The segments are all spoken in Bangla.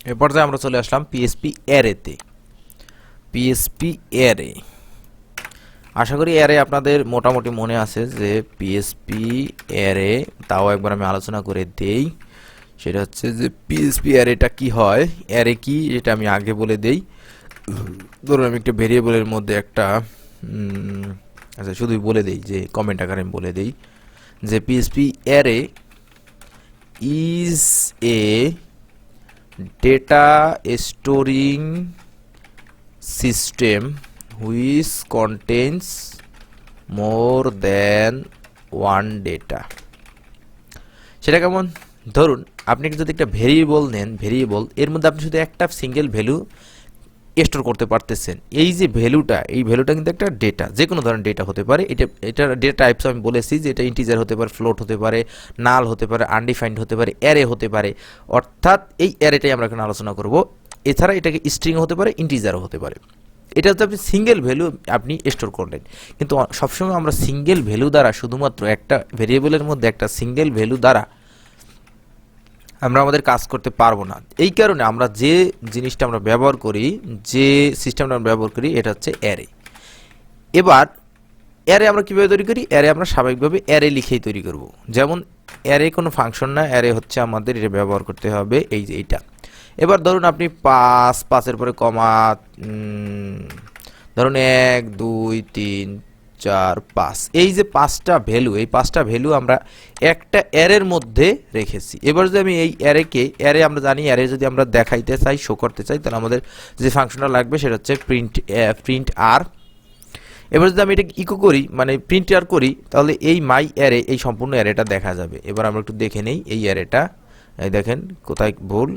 এ পর্যায়ে আমরা চলে আসলাম পিএসপি অ্যারেতে। পিএসপি অ্যারে, আশা করি অ্যারে আপনাদের মোটামুটি মনে আছে যে পিএসপি অ্যারে, তাও একবার আমি আলোচনা করে দেই। সেটা হচ্ছে যে পিএসপি অ্যারেটা কি হয়, অ্যারে কি এটা আমি আগে বলে দেই। ধরুন আমি একটা ভেরিয়েবলের মধ্যে একটা আচ্ছা শুধুই বলে দেই, যে কমেন্ট আকারে আমি বলে দেই যে PSP array is a data storing system which contains more than one data. সেটা কেমন? ধরুন আপনি যদি একটা ভেরিয়েবল নেন, ভেরিয়েবল এর মধ্যে আপনি শুধু একটা সিঙ্গেল ভ্যালু স্টোর করতে পারতেছেন। এই যে ভ্যালুটা, এই ভ্যালুটা কিন্তু একটা ডেটা, যে কোনো ধরনের ডেটা হতে পারে। এটা ডেটা টাইপস আমি বলেছি যে এটা ইন্টিজার হতে পারে, ফ্লোট হতে পারে, নাল হতে পারে, আনডিফাইন্ড হতে পারে, অ্যারে হতে পারে। অর্থাৎ এই অ্যারেটাই আমরা এখানে আলোচনা করব। এছাড়া এটাকে স্ট্রিং হতে পারে, ইন্টিজারও হতে পারে। এটা হচ্ছে আপনি সিঙ্গেল ভ্যালু আপনি স্টোর করলেন, কিন্তু সবসময় আমরা সিঙ্গেল ভ্যালু দ্বারা, শুধুমাত্র একটা ভেরিয়েবলের মধ্যে একটা সিঙ্গেল ভ্যালু দ্বারা আমরা আমাদের কাজ করতে পারবো না। এই কারণে আমরা যে জিনিসটা আমরা ব্যবহার করি, যে সিস্টেমটা আমরা ব্যবহার করি, এটা হচ্ছে অ্যারে। এবার অ্যারে আমরা কীভাবে তৈরি করি? অ্যারে আমরা স্বাভাবিকভাবে অ্যারে লিখেই তৈরি করব। যেমন অ্যারে কোনো ফাংশন না, অ্যারে হচ্ছে আমাদের এটা ব্যবহার করতে হবে এই যে এইটা। এবার ধরুন আপনি 5-5-এর পরে কমা, ধরুন 1 2 3 4 5, এই যে 5টা ভ্যালু, এই 5টা ভ্যালু আমরা একটা অ্যারের মধ্যে রেখেছি। এবার যদি আমি এই অ্যারেকে, অ্যারে আমরা জানি, অ্যারে যদি আমরা দেখাইতে চাই, শো করতে চাই, তাহলে আমাদের যে ফাংশনটা লাগবে সেটা হচ্ছে প্রিন্ট আর। এবার যদি আমি এটা ইকো করি, মানে প্রিন্ট আর করি, তাহলে এই মাই অ্যারে, এই সম্পূর্ণ অ্যারেটা দেখা যাবে। এবার আমরা একটু দেখে নেই এই অ্যারেটা। এই দেখেন কোথায় ভুল,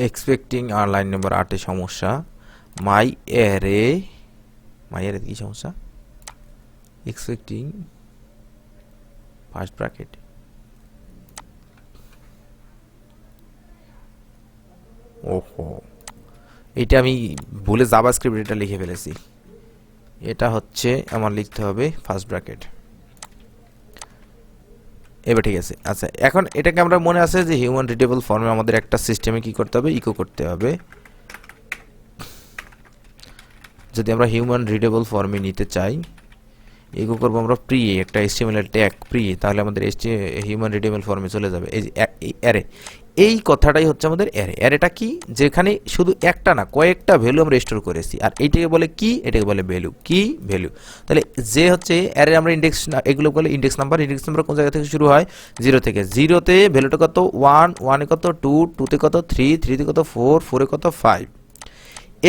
এক্সপেক্টিং আর লাইন নাম্বার 8-এ সমস্যা। মাই অ্যারে কি সমস্যা? এক্সপেক্টিং ফার্স্ট ব্র্যাকেট, ওহো এটা আমি ভুলে জাভাস্ক্রিপ্ট এটা লিখে ফেলেছি। এটা হচ্ছে আমার লিখতে হবে ফার্স্ট ব্র্যাকেট। এবার ঠিক আছে। আচ্ছা এখন এটাকে আমরা মনে আছে যে হিউম্যান রিডেবল ফর্মে আমাদের একটা সিস্টেমে কি করতে হবে, ইকো করতে হবে। যদি আমরা হিউম্যান রিডেবল ফর্মে নিতে চাই, ইকো করবো আমরা প্রি, একটা HTML ট্যাগ প্রি, তাহলে আমাদের হিউম্যান রিডেবল ফর্মে চলে যাবে। এই যে অ্যারে, এই কথাটাই হচ্ছে আমাদের অ্যারে। অ্যারেটা কি? যেখানে শুধু একটা না, কয়েকটা ভ্যালু আমরা স্টোর করেছি। আর এইটাকে বলে কি? এটাকে বলে ভ্যালু। কি? ভ্যালু। তাহলে যে হচ্ছে অ্যারে আমরা ইন্ডেক্স, এগুলো বলে ইন্ডেক্স নাম্বার। ইন্ডেক্স নাম্বার কোন জায়গা থেকে শুরু হয়? 0 থেকে। 0-তে ভ্যালুটা কত? 1, 1-এ কত? 2, 2-তে কত? 3, 3-তে কত? 4, 4-এ কত? 5।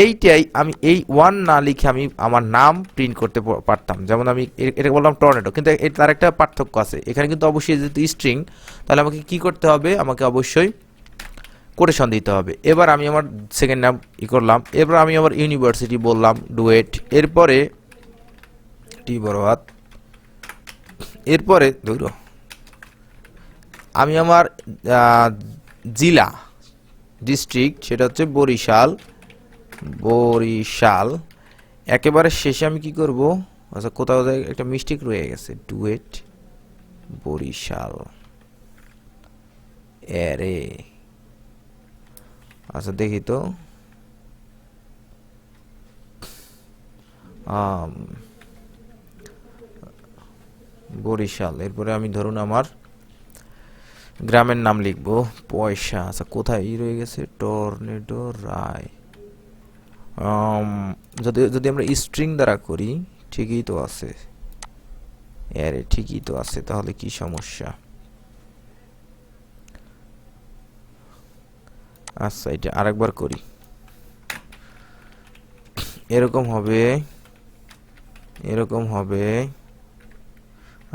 এইটাই আমি এই 1 না লিখে আমি আমার নাম প্রিন্ট করতে পারতাম। যেমন আমি এটা বললাম টর্নেডো, কিন্তু তার একটা পার্থক্য আছে। এখানে কিন্তু অবশ্যই যেহেতু স্ট্রিং, তাহলে আমাকে কি করতে হবে? আমাকে অবশ্যই কোটেশন দিতে হবে। এবার আমি আমার সেকেন্ড নাম করলাম। এবার আমি আমার ইউনিভার্সিটি বললাম, ডুয়েট। এরপরে টি বড় হাত, এরপরে ধরো আমি আমার জেলা, ডিস্ট্রিক্ট, সেটা হচ্ছে বরিশাল। একেবারে শেষে আমি কি করব? আচ্ছা কোথাও একটা মিস্টেক রয়ে গেছে, ডুয়েট বরিশাল অ্যারে। আচ্ছা দেখি তো, বরিশাল। এরপরে আমি ধরুন আমার গ্রামের নাম লিখবো পয়সা। আচ্ছা কোথায় রয়ে গেছে? টর্নেডো রায়। যদি আমরা স্ট্রিং দ্বারা করি, ঠিকই তো আছে, অ্যারে ঠিকই তো আছে, তাহলে কি সমস্যা? আচ্ছা এটা আরেকবার করি, এরকম হবে, এরকম হবে।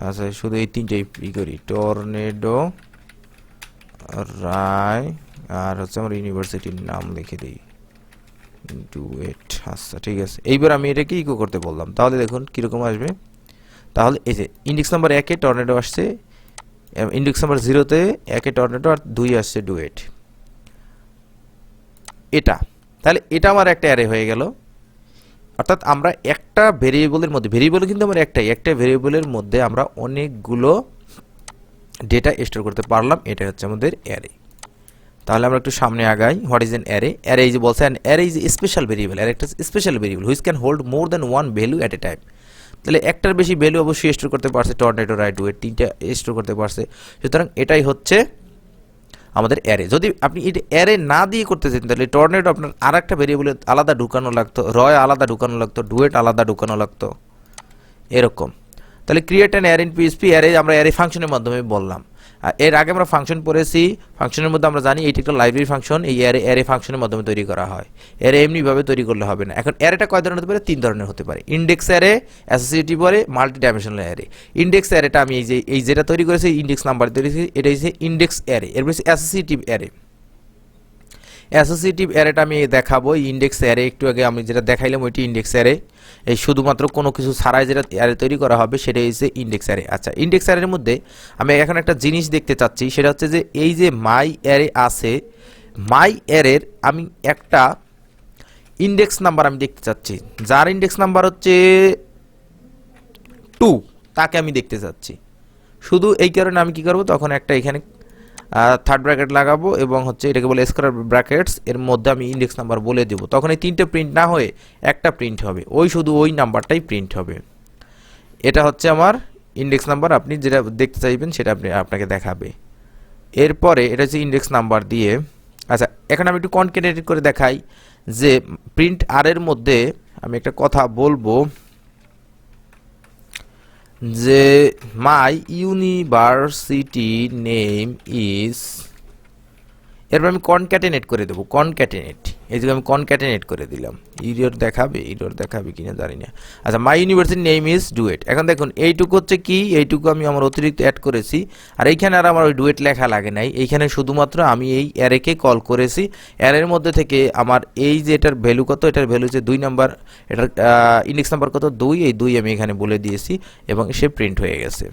আচ্ছা শুধু এই তিনটেই করি, টর্নেডো রায়, আর হচ্ছে আমার ইউনিভার্সিটির নাম লিখে দিই, ডুয়েট। আচ্ছা ঠিক আছে। এইবার আমি এটাকে ইকো করতে বললাম, তাহলে দেখুন কিরকম আসবে। তাহলে এই যে ইন্ডেক্স নাম্বার 1-এ টর্নেডো আসছে, ইন্ডেক্স নাম্বার 0-তে 1-এ টর্নেডো, আর 2 আসছে ডুয়েট। এটা, তাহলে এটা আমার একটা অ্যারে হয়ে গেল। অর্থাৎ আমরা একটা ভেরিয়েবলের মধ্যে, ভেরিয়েবল কিন্তু আমার একটাই, একটা ভেরিয়েবলের মধ্যে আমরা অনেকগুলো ডেটা স্টোর করতে পারলাম। এটা হচ্ছে আমাদের অ্যারে। তাহলে আমরা একটু সামনে আগাই। What is an array? Array এই যে বলছে an array is a special variable, array একটা special variable which can hold more than one value at a time. তাহলে একটার বেশি ভ্যালু অবশ্যই স্টোর করতে পারছে, টর্নেডো রাইট ওয়ে 3টা স্টোর করতে পারছে। সুতরাং এটাই হচ্ছে আমাদের অ্যারে। যদি আপনি এটা অ্যারে না দিয়ে করতে চান তাহলে টর্নেডো আপনার আর একটা ভেরিয়েবলে আলাদা ঢুকানো লাগতো, রয় আলাদা ঢুকানো লাগতো, ডুয়েট আলাদা ঢুকানো লাগতো, এরকম। তাহলে create an array in PHP, array আমরা অ্যারে ফাংশনের মাধ্যমে বললাম। আর এর আগে আমরা ফাংশন পড়েছি, ফাংশনের মধ্যে আমরা জানি এইটা একটা লাইব্রেরি ফাংশন, এই অ্যারে ফাংশনের মাধ্যমে তৈরি করা হয়। অ্যারে এমনিভাবে তৈরি করলে হবে না। এখন অ্যারেটা কয় ধরনের হতে পারে? 3 ধরনের হতে পারে, index array, associative array, multi dimensional array. Index অ্যারেটা আমি এই যেটা তৈরি করেছি ইন্ডেক্স নাম্বার তৈরি করেছি, এটা হচ্ছে ইন্ডেক্স অ্যারে। এরপর হচ্ছে অ্যাসোসিয়েটিভ অ্যারে। অ্যাসোসিয়েটিভ অ্যারেটা আমি দেখাবো, ইন্ডেক্স অ্যারে একটু আগে আমি যেটা দেখাইলাম ওইটি ইন্ডেক্স অ্যারে। এই শুধুমাত্র কোনো কিছু ছাড়াই যেটা অ্যারে তৈরি করা হবে সেটাই হচ্ছে ইন্ডেক্স অ্যারে। আচ্ছা, ইন্ডেক্স অ্যারের মধ্যে আমি এখন একটা জিনিস দেখতে চাচ্ছি, সেটা হচ্ছে যে এই যে মাই অ্যারে আছে, মাই অ্যারের আমি একটা ইন্ডেক্স নাম্বার আমি দেখতে চাচ্ছি, যার ইন্ডেক্স নাম্বার হচ্ছে 2, তাকে আমি দেখতে চাচ্ছি। শুধু এই কারণে আমি কি করব, তখন একটা এখানে থার্ড ব্র্যাকেট লাগাবো এবং হচ্ছে এটাকে বলে স্কোয়ার ব্র্যাকেটস, এর মধ্যে আমি ইন্ডেক্স নাম্বার বলে দেবো। তখন এই 3টে প্রিন্ট না হয়ে একটা প্রিন্ট হবে, শুধু ওই নাম্বারটাই প্রিন্ট হবে। এটা হচ্ছে আমার ইন্ডেক্স নাম্বার, আপনি যেটা দেখতে চাইবেন সেটা আপনাকে দেখাবে। এরপরে এটা হচ্ছে ইন্ডেক্স নাম্বার দিয়ে। আচ্ছা, এখন আমি একটু কনক্যাটেনেট করে দেখাই যে প্রিন্ট আর এর মধ্যে আমি একটা কথা বলবো যে মাই ইউনিভার্সিটি নেম ইজ, এরপর আমি কনক্যাটেনেট করে দেবো, কনক্যাটেনেট, এই যে আমি কনক্যাটেনেট করে দিলাম। ইরর দেখাবে কিনা জানি না। আচ্ছা, my university name is duet. এখন দেখুন এইটুকু হচ্ছে কি, এইটুকু আমি আমার অতিরিক্ত অ্যাড করেছি, আর এইখানে আর আমার ওই ডুয়েট লেখা লাগে নাই। এইখানে শুধুমাত্র আমি এই অ্যারেকে কল করেছি। অ্যারের মধ্যে থেকে আমার এই যে এটার ভ্যালু কত, এটার ভ্যালু হচ্ছে 2 নাম্বার, এটার ইন্ডেক্স নাম্বার কত 2, এই 2 আমি এখানে বলে দিয়েছি এবং সে প্রিন্ট হয়ে গেছে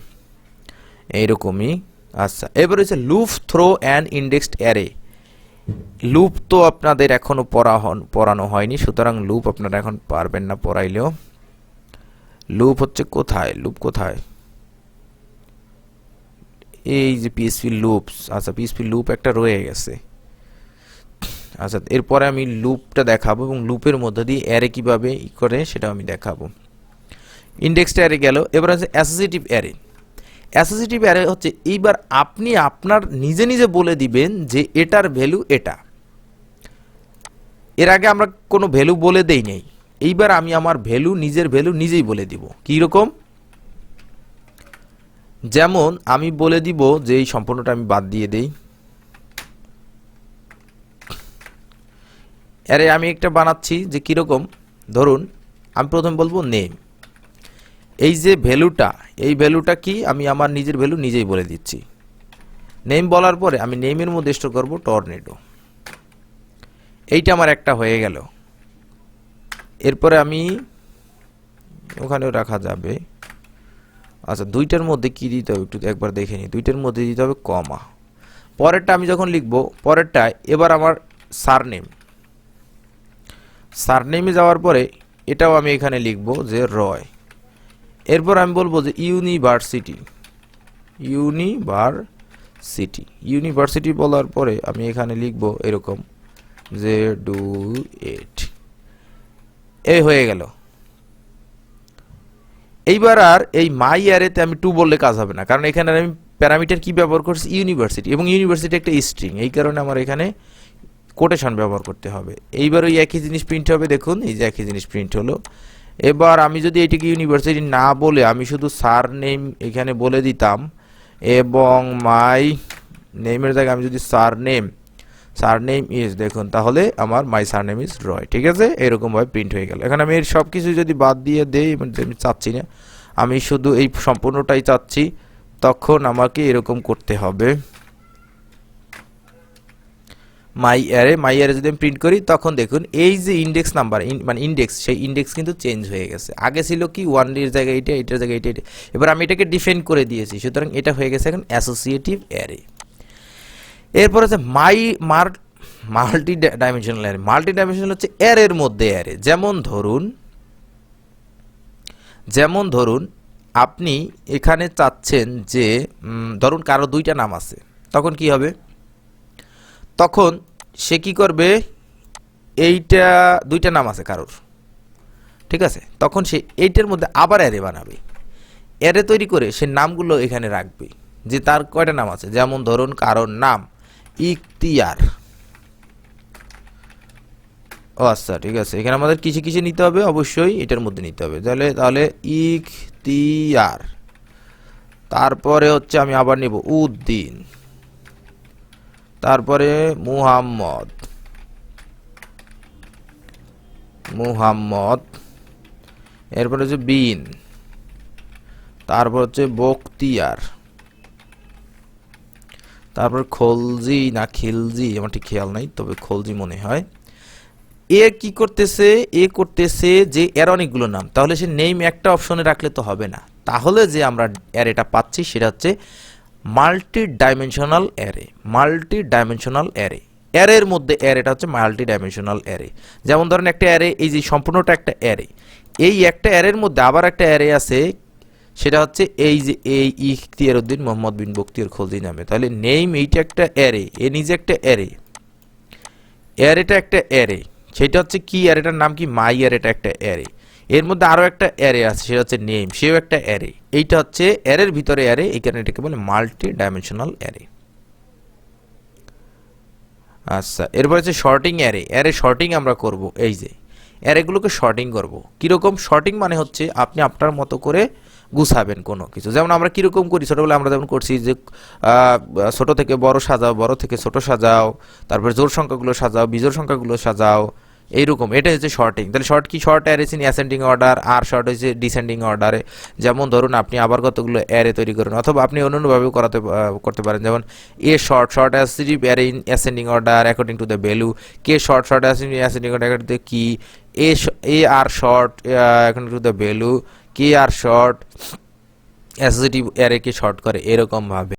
এইরকমই। আচ্ছা, এবার হচ্ছে loop through an indexed array. Loop তো আপনাদের এখনো পড়ানো হয়নি, সুতরাং লুপ আপনারা এখন পারবেন না পড়াইলেও। লুপ হচ্ছে কোথায়, লুপ কোথায়? এই যে পিএইচপি লুপস। আচ্ছা, পিএইচপি লুপ একটা রয়ে গেছে। আচ্ছা, এরপরে আমি লুপটা দেখাবো এবং লুপের মধ্যে দিয়ে অ্যারে কিভাবে করে সেটা আমি দেখাবো। ইন্ডেক্সড অ্যারে গেল, এবার হচ্ছে অ্যাসোসিয়েটিভ অ্যারে। অ্যাসোসিয়েটিভ অ্যারে হচ্ছে এইবার আপনি আপনার নিজে নিজে বলে দিবেন যে এটার ভ্যালু এটা। এর আগে আমরা কোনো ভ্যালু বলে দেই নাই, এইবার আমি আমার ভ্যালু, নিজের ভ্যালু নিজেই বলে দিব। কি রকম? যেমন আমি বলে দিব যে এই সম্পূর্ণটা আমি বাদ দিয়ে দেই। আরে আমি একটা বানাচ্ছি যে কিরকম, ধরুন আমি প্রথম বলবো নেম। এই যে ভ্যালুটা, এই ভ্যালুটা কি, আমি আমার নিজের ভ্যালু নিজেই বলে দিচ্ছি। নেম বলার পরে আমি নেমের মধ্যে স্টোর করব টর্নেডো। এইটা আমার একটা হয়ে গেল। এরপরে আমি ওখানেও রাখা যাবে। আচ্ছা, দুইটার মধ্যে কি দিতে হবে একটু একবার দেখে নিই। দুইটার মধ্যে দিতে হবে কমা। পরেরটা আমি যখন লিখব, পরেরটা এবার আমার সারনেম। সারনেমে যাওয়ার পরে এটাও আমি এখানে লিখব যে রয়। এরপর আমি বলবো যে ইউনিভার্সিটি। ইউনিভার্সিটি বলার পরে আমি এখানে লিখব এরকম যে ডুয়েট। এই হয়ে গেল। এইবার আর এই মাই অ্যারেতে আমি 2 বললে কাজ হবে না, কারণ এখানে আমি প্যারামিটার কি ব্যবহার করছি, ইউনিভার্সিটি, এবং ইউনিভার্সিটি একটা স্ট্রিং, এই কারণে আমার এখানে কোটেশন ব্যবহার করতে হবে। এইবার ওই একই জিনিস প্রিন্ট হবে, দেখুন এই যে একই জিনিস প্রিন্ট হলো। এবার আমি যদি এটাকে ইউনিভার্সিটি না বলে আমি শুধু সার নেম এখানে বলে দিতাম এবং মাই নেমের জায়গায় আমি যদি সারনেম ইজ, দেখুন তাহলে আমার মাই সারনেম ইজ রয়। ঠিক আছে, এরকমভাবে প্রিন্ট হয়ে গেল। এখন আমি এর সব কিছু যদি বাদ দিয়ে দেই, আমি চাচ্ছি না, আমি শুধু এই সম্পূর্ণটাই চাচ্ছি, তখন আমাকে এরকম করতে হবে। মাই অ্যারে যদি আমি প্রিন্ট করি, তখন দেখুন এই যে ইন্ডেক্স নাম্বার, মানে ইন্ডেক্স, সেই ইন্ডেক্স কিন্তু চেঞ্জ হয়ে গেছে। আগে ছিল কি 1 এর জায়গায় এইটা, এটার জায়গায় এটা। এবার আমি এটাকে ডিফাইন করে দিয়েছি, সুতরাং এটা হয়ে গেছে এখন অ্যাসোসিয়েটিভ অ্যারে। এরপর হচ্ছে multi dimensional array. Multi dimensional হচ্ছে অ্যারের মধ্যে অ্যারে। যেমন ধরুন আপনি এখানে চাচ্ছেন যে ধরুন কারো 2টা নাম আছে, তখন কি হবে, তখন সে কি করবে, এইটা দুইটা নাম আছে কারোর, ঠিক আছে, তখন সে এইটার মধ্যে আবার অ্যারে বানাবে, অ্যারে তৈরি করে সে নামগুলো এখানে রাখবে, যে তার কয়টা নাম আছে, যেমন ধরুন কারোর নাম ইখতিয়ার। ও আচ্ছা ঠিক আছে, এখানে আমাদের কিসে কিসে নিতে হবে, অবশ্যই এটার মধ্যে নিতে হবে। তাহলে তাহলে ইখতিয়ার, তারপরে হচ্ছে আমি আবার নেব উদ্দিন, তারপরে মুহাম্মদ, মুহাম্মদ, এরপরে হচ্ছে বিন, তারপর হচ্ছে বখতিয়ার, তারপর খলজি না খিলজি আমার ঠিক খেয়াল নাই, তবে খলজি মনে হয়। এ কি করতেছে, এ করতেছে যে এর অনেকগুলো নাম, তাহলে সে নেম একটা অপশনে রাখলে তো হবে না, তাহলে যে আমরা অ্যারেটা পাচ্ছি সেটা হচ্ছে multi dimensional array. Multi dimensional array, অ্যারের মধ্যে অ্যারেটা হচ্ছে মাল্টি ডাইমেনশনাল অ্যারে। যেমন ধরেন একটা অ্যারে, এই যে সম্পূর্ণটা একটা অ্যারে, এই একটা অ্যারের মধ্যে আবার একটা অ্যারে আছে, সেটা হচ্ছে এই যে এই ইখতিয়ার উদ্দিন মোহাম্মদ বিন বখতিয়ার খলজি নামে। তাহলে নেম এইটা একটা অ্যারে, এ নিজে একটা অ্যারে, অ্যারেটা একটা অ্যারে, সেটা হচ্ছে কি, অ্যারেটার নাম কি মাই অ্যারেটা একটা অ্যারে, এর মধ্যে আরো একটা অ্যারে আছে সেটা হচ্ছে নেম, সেও একটা অ্যারে, এইটা হচ্ছে অ্যারের ভিতরে অ্যারে, এই কারণে এটাকে বলে মাল্টি ডাইমেনশনাল অ্যারে। আচ্ছা, এরপর হচ্ছে শর্টিং অ্যারে। অ্যারে শর্টিং আমরা করব, এই যে অ্যারেগুলোকে শর্টিং করব। কিরকম শর্টিং, মানে হচ্ছে আপনি আপনার মতো করে গুছাবেন কোনো কিছু। যেমন আমরা কিরকম করি, ছোটবেলায় আমরা যেমন করছি যে ছোট থেকে বড় সাজাও, বড় থেকে ছোট সাজাও, তারপর জোড় সংখ্যাগুলো সাজাও, বিজোড় সংখ্যাগুলো সাজাও, এইরকম, এটা হচ্ছে শর্টিং। তাহলে শর্ট কি, sort array in ascending order, আর শর্ট হচ্ছে ডিসেন্ডিং অর্ডারে। যেমন ধরুন আপনি আবার কতগুলো অ্যারে তৈরি করেন, অথবা আপনি অন্যভাবেও করতে পারেন, যেমন asort, sort associative array in ascending order according to the value, ksort, sort ascending order according to the key, arsort according to the value, krsort associative অ্যারেকে শর্ট করে, এরকম ভাবে।